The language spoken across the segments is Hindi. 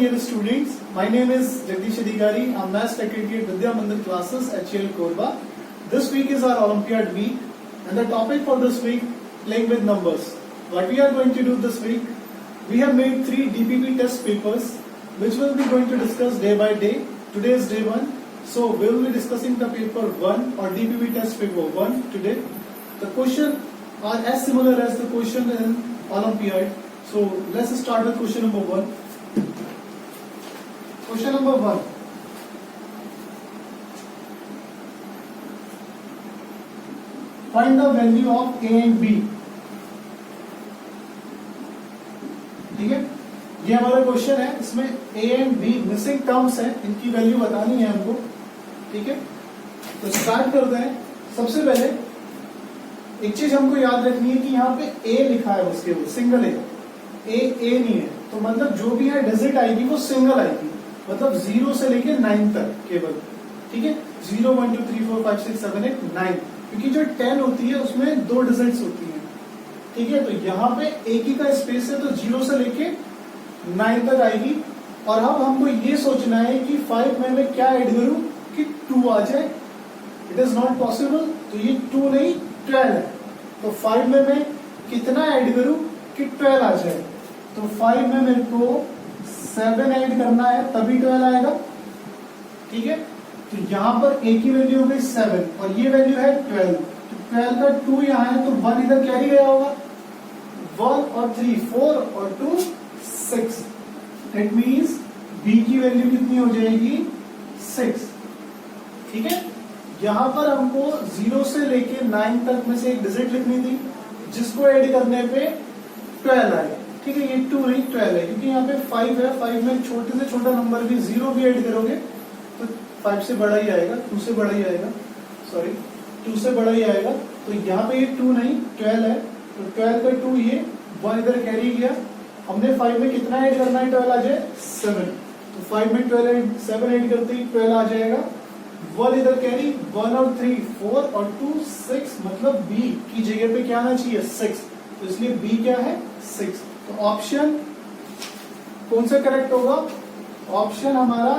dear students. My name is Jagdish Adhikari. I'm Maths Faculty at Vidya Mandir classes at HL Korba. This week is our Olympiad week, and the topic for this week, playing with numbers. What we are going to do this week, we have made 3 DPP test papers, which we'll be going to discuss day by day. Today is day 1, so we will be discussing the paper 1 or DPP test paper 1 today. The question are as similar as the question in Olympiad. So let's start with question number 1. Question number 1. Find the value of A and B. ठीक है, ये हमारा क्वेश्चन है. इसमें A and B missing terms हैं, इनकी वैल्यू बतानी है हमको. ठीक है, तो स्टार्ट करते हैं. सबसे पहले एक चीज हमको याद रखनी है कि यहाँ पे A लिखा है, उसके वो सिंगल है. A नहीं है, तो मतलब जो भी है डिजिट आएगी वो सिंगल आएगी, मतलब 0 से लेके 9 तक केवल. ठीक है, 0 1 2 3 4 5 6 7 8 9, क्योंकि जो 10 होती है उसमें 2 डिजिट्स होती हैं. ठीक है, तो यहाँ पे एक ही का स्पेस है, तो 0 से लेके 9 तक आएगी. और अब हमको ये सोचना है कि 5 में मैं क्या ऐड करूं कि 2 आ जाए. इट इज नॉट पॉसिबल, तो ये 2 नहीं 12 है. तो 5 में मैं कितना ऐड करूं कि 12 आ जाए. तो 5 में मेरे को 7 ऐड करना है, तभी 12 आएगा. ठीक है, तो यहाँ पर A की वैल्यू हो गई 7 और ये वैल्यू है 12. तो 12 का 2 यहाँ है, तो 1 इधर कैरी गया होगा. 1 और 3 4 और 2 6. दैट मीन्स B की वैल्यू कितनी हो जाएगी 6. ठीक है, यहाँ पर हमको 0 से लेके 9 तक में से एक डिजिट लिखनी थी, जिसको ऐड करने पे 12 आए. ठीक है, ये 2 नहीं 12 है, क्योंकि यहाँ पे 5 है. 5 में छोटे से छोटा नंबर भी 0 भी ऐड करोगे तो 5 से बड़ा ही आएगा, 2 से बड़ा ही आएगा, सॉरी 2 से बड़ा ही आएगा. तो यहाँ पे ये 2 नहीं 12 है, तो 12 का 2 ये 1 इधर कैरी गया. हमने 5 में कितना ऐड करना है 12 आ जाए 7. तो 5 में 7 ऐड करते ही 12 आ जाएगा. 1 इधर कैरी, 1 और 3 4 और 2 6, मतलब B की जगह पे क्या आना चाहिए 6. तो इसलिए B क्या है 6. तो ऑप्शन कौन सा करेक्ट होगा? ऑप्शन हमारा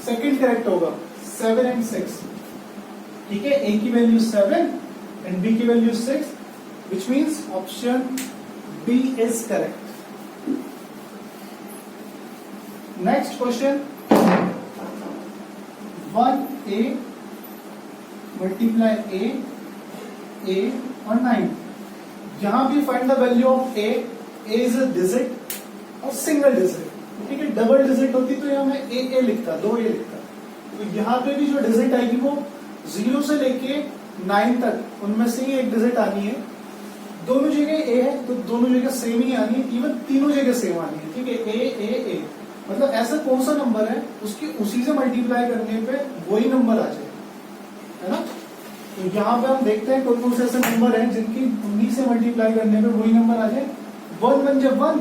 सेकंड करेक्ट होगा, 7 and 6. ठीक है, A की वैल्यू 7 एंड B की value 6, which means option B is correct. Next question, 1A multiply A और 9. यहां भी find the value of A. A is a digit और सिंगल डिजिट. ठीक है, डबल डिजिट होती तो यहाँ मैं A लिखता, 2A लिखता. तो यहाँ पे भी जो डिजिट आएगी वो 0 से लेके 9 तक, उनमें से ही एक डिजिट आनी है. दोनों जगह A है तो दोनों जगह सेम ही आनी है, इवन तीनों जगह सेम आनी है. ठीक है, A मतलब ऐसा कौन सा नंबर है उसकी उसी से मल्टीप्लाई करने पे वही नंबर आ जाए, है ना. तो यहाँ पे हम देखते हैं कौन से ऐसे नंबर हैं जिनकी उन्हीं से मल्टीप्लाई करने पे वही नंबर आ जाए. 1 1 जब 1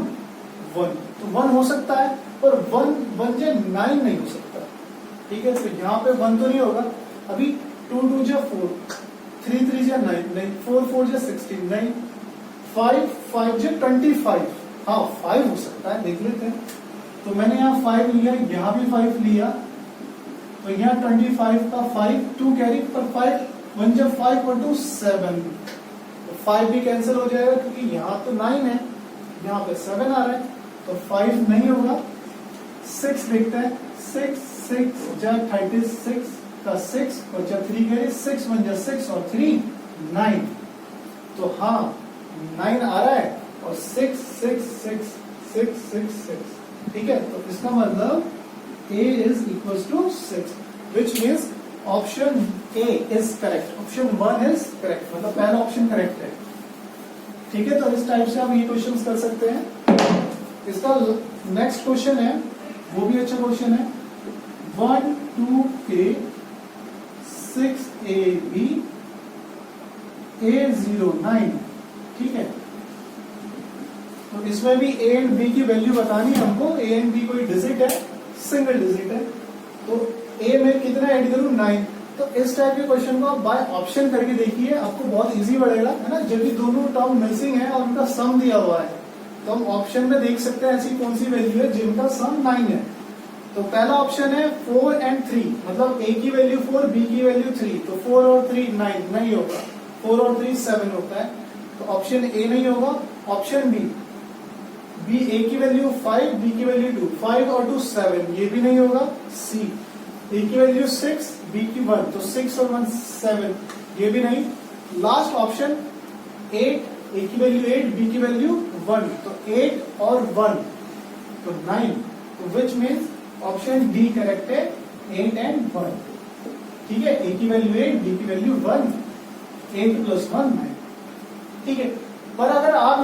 तो 1 हो सकता है, पर 1 1 जब 9 नहीं हो सकता. ठीक है, तो यहाँ पे 1 तो नहीं होगा. अभी 2 2 जब 4, 3 3 जब 9 नहीं, 4 4 जब 16 नहीं, 5 5 जब 25. हाँ 5 हो सकता है, देख लेते हैं. तो मैंने यहाँ 5 लिया, यहाँ भी 5 लिया, तो यहाँ 25 का 5 2 कैरी, पर 5 1 जब 5 और 2 7. तो 5 भी कैंसिल हो जाएगा, क्योंकि यहाँ तो 9 है, यहाँ पे 7 आ रहा है, तो 5 नहीं होगा. 6 देखते हैं. 6 6 जब 36 का 6 और जब 3 कैरी, 6 1 जब 6 और 3 9. तो हाँ 9 आ रहा है, और 6 6 6 6 6 6. ठीक है, तो इसका मतलब A is equals to 6, which means option A is correct. Option 1 is correct, मतलब पहला ऑप्शन करेक्ट है. ठीक है, तो इस टाइप से आप ये क्वेश्चंस कर सकते हैं. इसका नेक्स्ट क्वेश्चन है, वो भी अच्छा क्वेश्चन है. 1 2A 6AB A0 9. ठीक है, तो इसमें भी A एंड B की वैल्यू बतानी है हमको. A एंड B कोई डिजिट है, सिंगल डिजिट है, तो A में कितना ऐड करूं 9. तो इस टाइप के क्वेश्चन को आप बाय ऑप्शन करके देखिए, आपको बहुत इजी पड़ेगा, है ना. जब भी दोनों टर्म मिसिंग है और उनका सम दिया हुआ है, तो हम ऑप्शन में देख सकते हैं ऐसी कौन सी वैल्यू है जिनका सम 9 है। तो पहला ऑप्शन है 4 and 3, मतलब ए की वैल्यू 4, बी की वैल्यू 3, तो 4 और 3 9 नहीं होगा, 4 और 3 7 होता है, तो ऑप्शन ए नहीं होगा। ऑप्शन बी ए की वैल्यू 5, बी की वैल्यू 2, 5 और 2 7, ये भी नहीं होगा। सी ए की वैल्यू 6, बी की 1, तो 6 और 1 7, ये भी नहीं। लास्ट ऑप्शन 8, ए की वैल्यू 8, बी की वैल्यू 1, तो 8 और 1 तो 9, तो which means option D correct है, 8 and 1। ठीक है, ए की वैल्यू 8, बी की वैल्यू 1, 8 + 1 9। ठीक है, पर अगर आप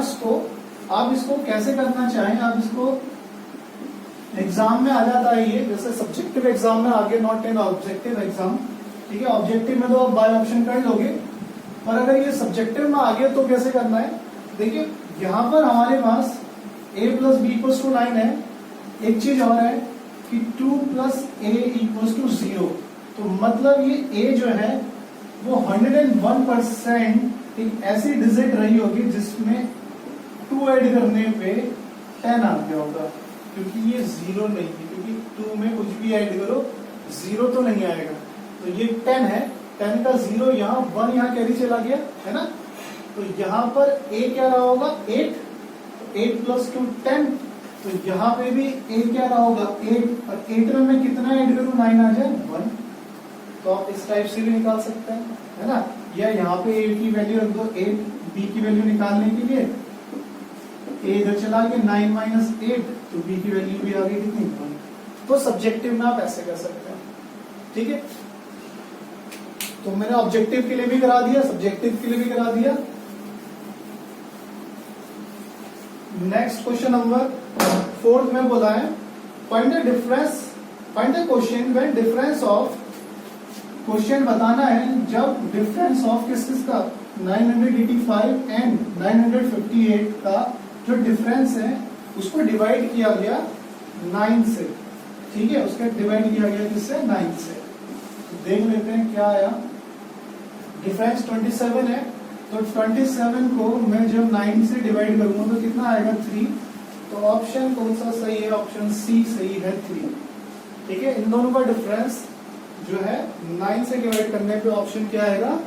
इसको कैसे करना चाहें, आप इसको एग्जाम में आ जाता है ये, जैसे सब्जेक्टिव एग्जाम में आगे, नॉट इन ऑब्जेक्टिव एग्जाम। ठीक है, ऑब्जेक्टिव में तो आप बाय ऑप्शन कर लोगे, पर अगर ये सब्जेक्टिव में आ गया तो कैसे करना है। देखिए यहां पर हमारे पास a + b = 9 है। एक चीज और है कि 2 + a = 0, तो मतलब ये a जो है वो 101% एक ऐसी डिजिट रही होगी जिसमें 2 ऐड करने पे 10 आ गया होगा, क्योंकि ये 0 नहीं है, क्योंकि 2 में कुछ भी ऐड करो 0 तो नहीं आएगा। तो ये 10 है, 10 का 0 यहाँ, 1 यहाँ कैरी चला गया है ना, तो यहाँ पर a क्या रहा होगा 8, 8 + 2 10, तो यहाँ पे भी a क्या रहा होगा 8, और 8 में मैं कितना ऐड करूँ 9 आ जाए 1, तो आप इस टाइप से भी निकाल सकते हैं, है ना। या यहाँ पे a की वैल्यू रख दो, 8 b की वैल्यू निकालने के लिए a इधर चला गया 9 - 8, तो b की वैल्यू भी आ गई कितनी 1। तो सब्जेक्टिव में आप ऐसे कर सकते हैं। ठीक है, तो मैंने ऑब्जेक्टिव के लिए भी करा दिया, सब्जेक्टिव के लिए भी करा दिया। नेक्स्ट क्वेश्चन नंबर 4 में बोला है find the question when difference of, question बताना है जब डिफरेंस ऑफ किसका 985 एंड 958 का जो डिफरेंस है उसको डिवाइड किया गया 9 से। ठीक है, उसका डिवाइड किया गया किससे 9 से। तो देख लेते हैं क्या आया। डिफरेंस 27 है, तो 27 को मैं जब 9 से डिवाइड करूंगा तो कितना आएगा 3, तो ऑप्शन कौन सा सही है, ऑप्शन सी सही है 3। ठीक है, इन दोनों का डिफरेंस जो है 9 से डिवाइड करने पे ऑप्शन क्या आएगा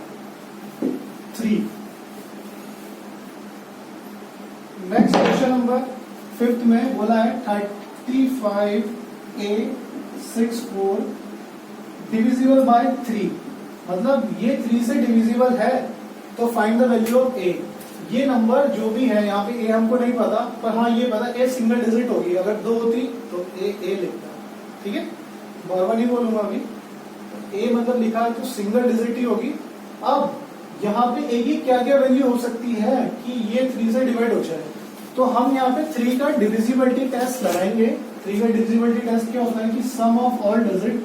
3। नेक्स्ट क्वेश्चन नंबर 5 में बोला है 35a64 डिविजिबल बाय 3, मतलब ये 3 से डिविजिबल है, तो find the value of a। ये नंबर जो भी है, यहाँ पे a हमको नहीं पता, पर हाँ ये पता a सिंगल डिजिट होगी, अगर 2 होती तो a लिखता। ठीक है, बार नहीं बोलूंगा अभी, a मतलब लिखा है तो सिंगल डिजिट ही होगी। अब यहाँ पे a की क्या क्या वैल्यू हो सकती है कि ये 3 से डिवाइड हो जाए, तो हम यहाँ पे 3 का डिविजिबिलिटी टेस्ट लगाएंगे। 3 का डिविजिबिलिटी टेस्ट क्या होता है कि सम ऑफ ऑल डिजिट,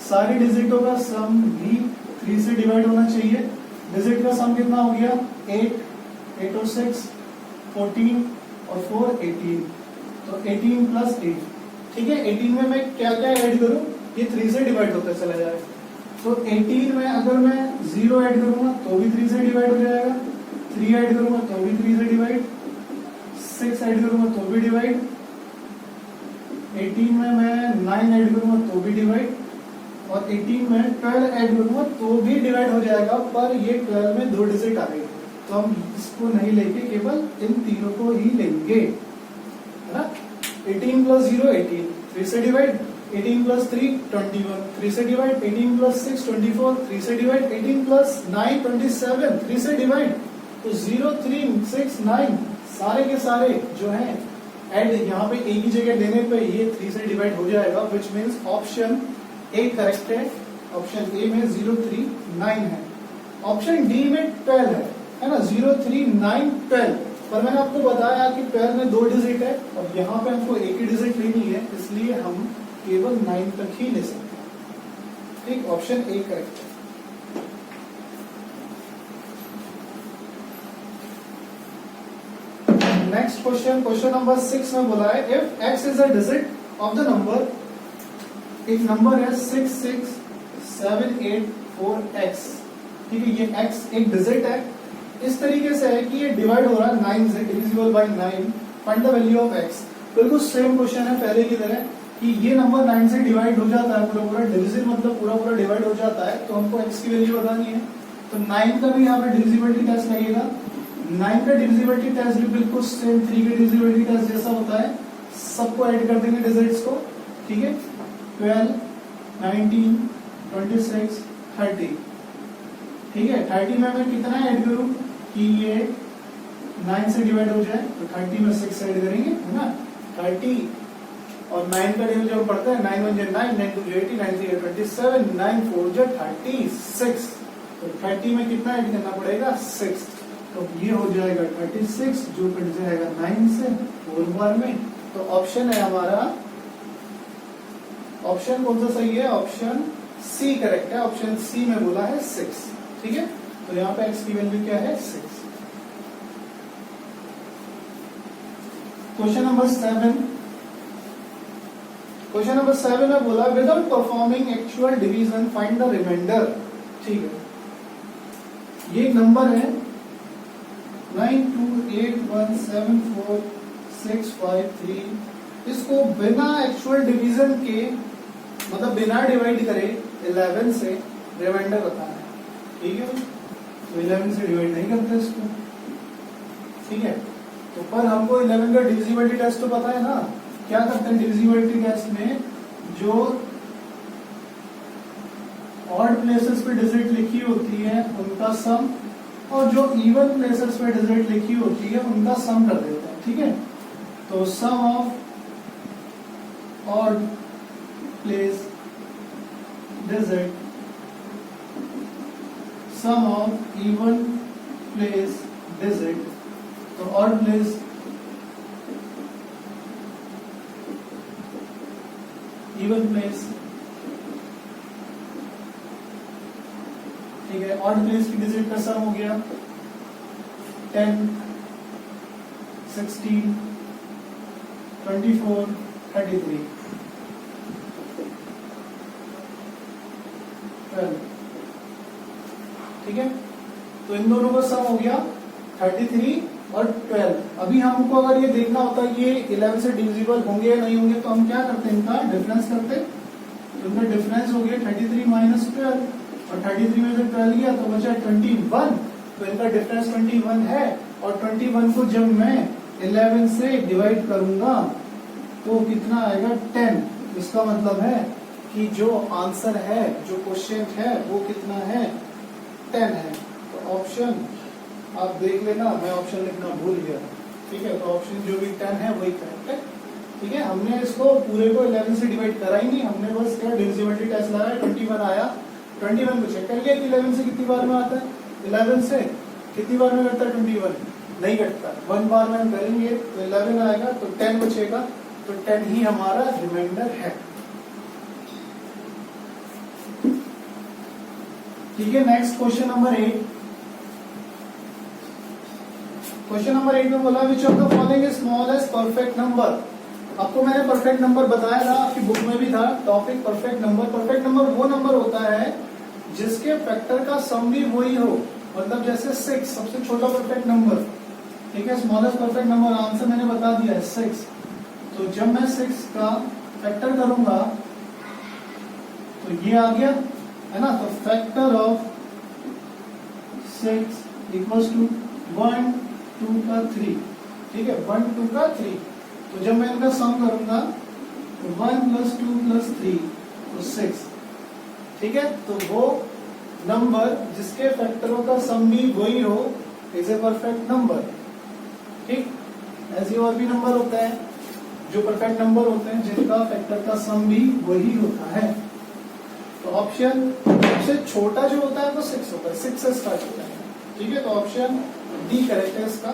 सारी डिजिटों का सम भी 3 से डिवाइड होना चाहिए। डिजिट का सम कितना हो गया 8, 8 और 6 14 और 4 18, तो 18 + 8। ठीक है, 18 में मैं क्या क्या ऐड करूं, ये 3 से डिवाइड होता चला जाए, तो 18 में अगर मैं 0 ऐड करूंगा तो भी 3 से डिवाइड हो जाएगा, 3 ऐड करूंगा तो भी 3 से डिवाइड, 6 ऐड करूंगा तो भी डिवाइड, 18 में मैं 9 ऐड करूंगा तो भी डिवाइड, और 18 में 12 ऐड करूंगा तो भी डिवाइड हो जाएगा, पर ये 12 में 2 डिजिट आ गई, तो हम इसको नहीं लेके केवल इन तीनों को ही लेंगे, है ना। 18 + 0 18, 3 से डिवाइड, 18 + 3 21, 3 से डिवाइड, 18 + 6 24, 3 से डिवाइड, 18 + 9 27, 3 से डिवाइड, तो 0 3 6 9 सारे के सारे जो हैं ऐड यहाँ पे एक ही जगह लेने पे ये 3 से डिवाइड हो जाएगा, which means option A correct है। ऑप्शन ए में 0 3 9 है। ऑप्शन डी में 12 है ना, 0 3 9 12, पर मैंने आपको बताया कि 12 में 2 डिजिट है, अब यहाँ पे हमको एक ही डिजिट लेनी है, इसलिए हम केवल 9 तक ही ले सकते हैं। ठीक, ऑप्शन ए करेक्ट है। नेक्स्ट क्वेश्चन, क्वेश्चन नंबर 6 में बोला है if x is a digit of the number, एक नंबर है 66784x। ठीक है, ये x एक डिजिट है, इस तरीके से है कि ये डिवाइड हो रहा है 9 से, divisible by 9, find the value of x। बिल्कुल सेम क्वेश्चन है पहले की तरह कि ये नंबर 9 से डिवाइड हो जाता है, पूरा पूरा डिविजिबल मतलब पूरा पूरा डिवाइड हो जाता है, तो हमको x की वैल्यू बतानी है। तो 9 का भी यहाँ पे डिविजिबिलिटी टेस्ट लगेगा। 9 का डिविजिबिलिटी टेस्ट भी बिल्कुल सेम 3 के डिविजिबिलिटी टेस्ट जैसा होता है, सबको ऐड कर देंगे डिजिट्स को, ठीक है। 12, 19, 26, 30, ठीक है। 30 में मैं कितना ऐड करूं कि ये 9 से डिवाइड हो जाए, तो 30 में 6 ऐड करेंगे, है ना। 30 और 9 का डिवीजन जब पढ़ते हैं, 9 1 9, 9 2 80, 9 3 27, 9 4 36, तो 30 में कितना ऐड करना पड़ेगा 6, तो ये हो जाएगा 36 जो कट जाएगा 9 से 4 बार में। तो ऑप्शन है हमारा, ऑप्शन कौन सा सही है, ऑप्शन सी करेक्ट है। ऑप्शन सी में बोला है 6, ठीक है। तो यहाँ पे x की वैल्यू क्या है 6। क्वेश्चन नंबर 7, क्वेश्चन नंबर 7 में बोला without performing actual division find the remainder, ठीक है। ये एक नंबर है 92817465 इसको बिना एक्चुअल डिवीजन के मतलब बिना डिवाइड करे 11 से रिमाइंडर बताना है, ठीक है। तो 11 से डिवाइड नहीं करते इसको, ठीक है। तो पर हमको 11 का डिविजिबिलिटी टेस्ट तो पता है ना, क्या करते हैं डिविजिबिलिटी टेस्ट में, जो ऑड प्लेसेस पे डिजिट लिखी होती है उनका सम, और जो इवन प्लेसेस पे डिजिट लिखी होती है उनका सम कर देते हैं, ठीक है। तो sum of odd place digit, sum of even place digit, तो ऑड प्लेस इवन प्लेस, ठीक है। ऑड प्लेस की डिजिट का सम हो गया 10, 16, 24, 33, 12, ठीक है। तो इन दोनों का सम हो गया 33 और 12। अभी हमको अगर ये देखना होता है ये 11 से डिविजिबल होंगे या नहीं होंगे, तो हम क्या करते हैं, इनका डिफरेंस करते। तो इनका डिफरेंस हो गया 33 माइनस 12, और 33 में से 12 गया तो बचा 21, तो इनका डिफरेंस 21 है। और 21 को जब मैं 11 से डिवाइड करूंगा तो कितना आएगा 10। इसका मतलब है कि जो आंसर है, जो क्वेश्चन है वो कितना है 10 है। तो ऑप्शन आप देख लेना, मैं ऑप्शन लिखना भूल गया, ठीक है। तो ऑप्शन जो भी 10 है वही करेक्ट है, ठीक है। हमने इसको पूरे को 11 से डिवाइड करा ही नहीं, हमने बस क्या डिविजिबिलिटी टेस्ट लगाया, 21 आया, 21 को चेक कर लिया कि 11 से कितनी बार में आता है, 11 से कितनी बार में कटता है 21 नहीं कटता, 1 बार में हम करेंगे तो 11 आएगा, तो 10 बचेगा, तो 10 ही हमारा रिमाइंडर है, ठीक है। Next question number 8, question number 8 में बोला which of the following is smallest perfect number. आपको मैंने परफेक्ट नंबर बताया था, आपकी बुक में भी था topic perfect number. Perfect number वो नंबर होता है जिसके फैक्टर का सम भी वही हो, मतलब जैसे 6 सबसे छोटा परफेक्ट नंबर, ठीक है। स्मॉलेस्ट परफेक्ट नंबर आंसर मैंने बता दिया है 6। तो जब मैं 6 का फैक्टर करूंगा तो ये आ गया, है ना। तो फैक्टर ऑफ 6 इक्वल्स टू 1 2 का 3, ठीक है, 1 2 का 3। तो जब मैं इनका सम करूंगा तो 1 + 2 + 3 तो 6, ठीक है। तो वो नंबर जिसके फैक्टरों का सम भी वही हो इज ए परफेक्ट नंबर, ठीक। ऐसे और भी नंबर होते हैं जो परफेक्ट नंबर होते हैं जिनका फैक्टर का सम भी वही होता है। तो ऑप्शन सबसे छोटा जो होता है वो 6 होता है, 6 से स्टार्ट होता है, ठीक है। तो ऑप्शन डी करेक्ट है इसका।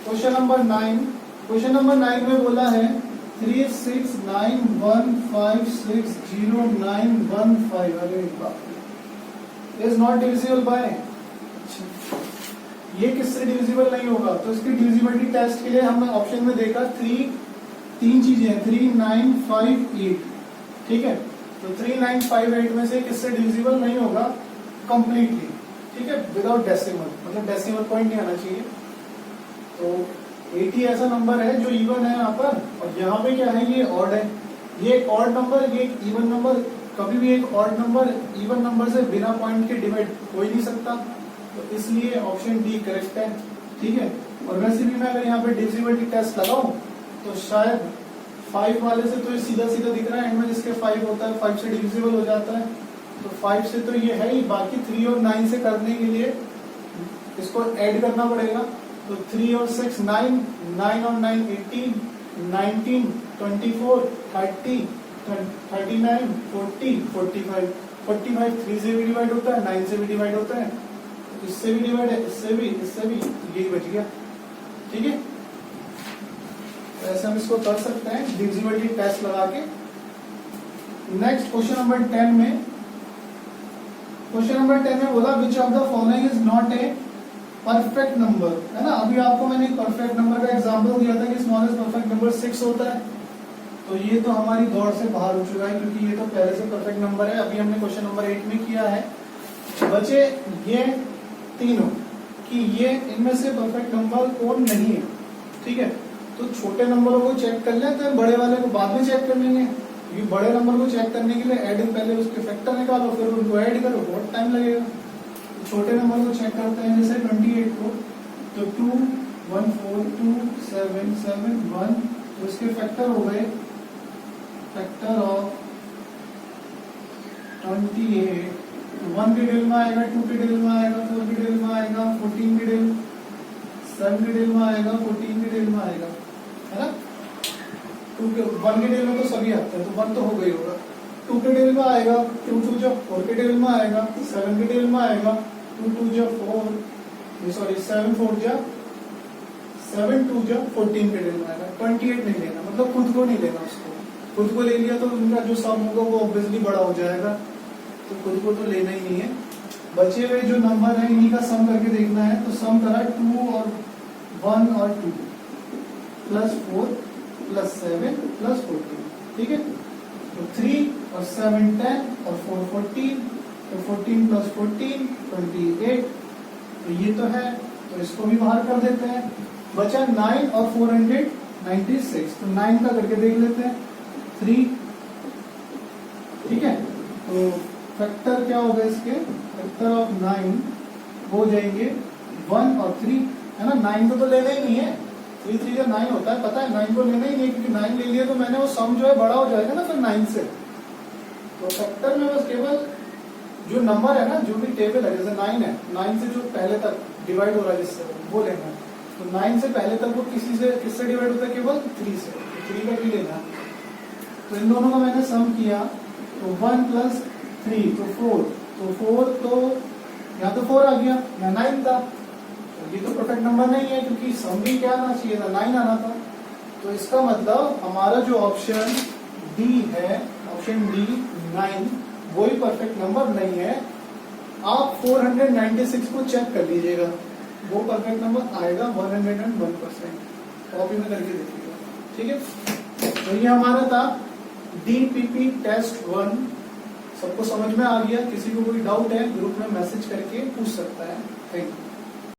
क्वेश्चन नंबर 9, क्वेश्चन नंबर 9 में बोला है 3691560915। अरे बाप रे, इज नॉट डिविजिबल बाय, ये किससे डिविजिबल नहीं होगा। तो इसकी डिविजिबिलिटी टेस्ट के लिए हमने ऑप्शन में देखा 3 चीजें हैं, 3 9 5 8, ठीक है। तो 3 9 5 8 में से किससे डिविजिबल नहीं होगा कंप्लीटली, ठीक है, विदाउट डेसिमल, मतलब डेसिमल पॉइंट नहीं आना चाहिए। तो 80 ऐसा नंबर है जो इवन है यहाँ पर, और यहाँ पे क्या है, ये ऑड है। ये एक ऑड नंबर, ये एक इवन नंबर। कभी भी एक ऑड नंबर इवन नंबर से बिना पॉइंट के डिवाइड हो ही नहीं सकता, तो इसलिए ऑप्शन डी करेक्ट है। ठीक है, और वैसे भी मैं अगर यहाँ पे डिविजिबिलिटी टेस्ट लगाऊं तो शायद 5 वाले से तो ये सीधा सीधा दिख रहा है, एंड में जिसके 5 होता है 5 से डिविजिबल हो जाता है, तो 5 से तो ये है ही। बाकी 3 और 9 से करने के लिए इसको ऐड करना पड़ेगा, तो 3 और 6 9, 9 और 9 18, 19 24 30 39 40 45, 45 3 से भी डिवाइड होता है, 9 से भी डिवाइड होता है, इससे भी डिवाइड है, इससे भी, यही बच गया। ठीक है, तो ऐसे हम इसको कर सकते हैं डिविजिबिलिटी टेस्ट लगा के। नेक्स्ट क्वेश्चन नंबर 10 में, क्वेश्चन नंबर 10 में बोला which of the following is not a perfect number, है ना। अभी आपको मैंने परफेक्ट नंबर का एग्जांपल दिया था कि स्मॉलेस्ट परफेक्ट नंबर 6 होता है, तो ये तो हमारी दौड़ से बाहर हो चुका है क्योंकि ये तो पहले से परफेक्ट नंबर है। अभी हमने क्वेश्चन नंबर 8 में किया है। बचे ये तीनों कि ये इनमें से परफेक्ट नंबर कौन नहीं है। ठीक है, तो छोटे नंबरों को चेक कर लेते हैं, बड़े वाले को बाद में चेक कर लेंगे, क्योंकि बड़े नंबर को चेक करने के लिए एडिंग पहले उसके फैक्टर निकालो, फिर उनको ऐड करो, बहुत टाइम लगेगा। तो छोटे नंबर को चेक करते हैं, जैसे 28 को, तो 2 1 4 2 7 7 1, तो इसके फैक्टर हो गए, फैक्टर ऑफ 28, 1 के डिल में आएगा, 2 के डिल में आएगा, 4 के डिल में आएगा, 14 के डिल, 7 के डिल में आएगा, 14 के डिल में आएगा, है ना। 1 के डिल में तो सभी आते हैं, तो 1 तो हो गई होगा। 2 के डिल में आएगा, 2 2 जब 4 के डिल में आएगा, 7 के डिल में आएगा, 2 2 जब 4, सॉरी 7 4 जब 7 2 जब 14 के डिल में आएगा। 28 नहीं लेना, मतलब खुद को नहीं लेना, उसको खुद को ले लिया तो उनका जो सम होगा वो ऑब्वियसली बड़ा हो जाएगा, तो खुद को तो लेना ही नहीं है। बचे हुए जो नंबर है इन्हीं का सम करके देखना है, तो सम करा 2 और 1 और 2 प्लस 4 प्लस 7 प्लस 14। ठीक है, तो 3 और 7 10 और 4 14, तो 14 प्लस 14 28, तो ये तो है, तो इसको भी बाहर कर देते हैं। बचा 9 और 496, तो 9 का करके देख लेते हैं, 3। ठीक है, तो फैक्टर क्या होगा इसके, फैक्टर ऑफ 9 हो जाएंगे 1 और 3, है ना। 9 को तो लेना ही नहीं है, 3 3 जब 9 होता है, पता है 9 को लेना ही नहीं है, क्योंकि 9 ले लिया तो मैंने वो सम जो है बड़ा हो जाएगा ना फिर 9 से। तो फैक्टर में बस केवल जो नंबर है ना, जो भी टेबल है, जैसे 9 है, 9 से जो पहले तक डिवाइड हो रहा है जिससे, वो लेना है। तो 9 से पहले तक वो किससे डिवाइड होता है, केवल 3 से, 3 का भी लेना। तो इन दोनों का मैंने सम किया, तो 1 प्लस 3 तो 4, तो 4 तो यहाँ तो 4 आ गया, यहाँ 9 था, तो ये तो परफेक्ट नंबर नहीं है, क्योंकि सम भी क्या आना चाहिए था, 9 आना था। तो इसका मतलब हमारा जो ऑप्शन डी है, ऑप्शन डी 9, वही परफेक्ट नंबर नहीं है। आप 496 को चेक कर लीजिएगा, वो परफेक्ट नंबर आएगा 101%, कॉपी में करके देखिएगा। ठीक है, तो ये हमारा था DPP टेस्ट 1। सबको समझ में आ गया? किसी को कोई डाउट है ग्रुप में मैसेज करके पूछ सकता है। Thank you.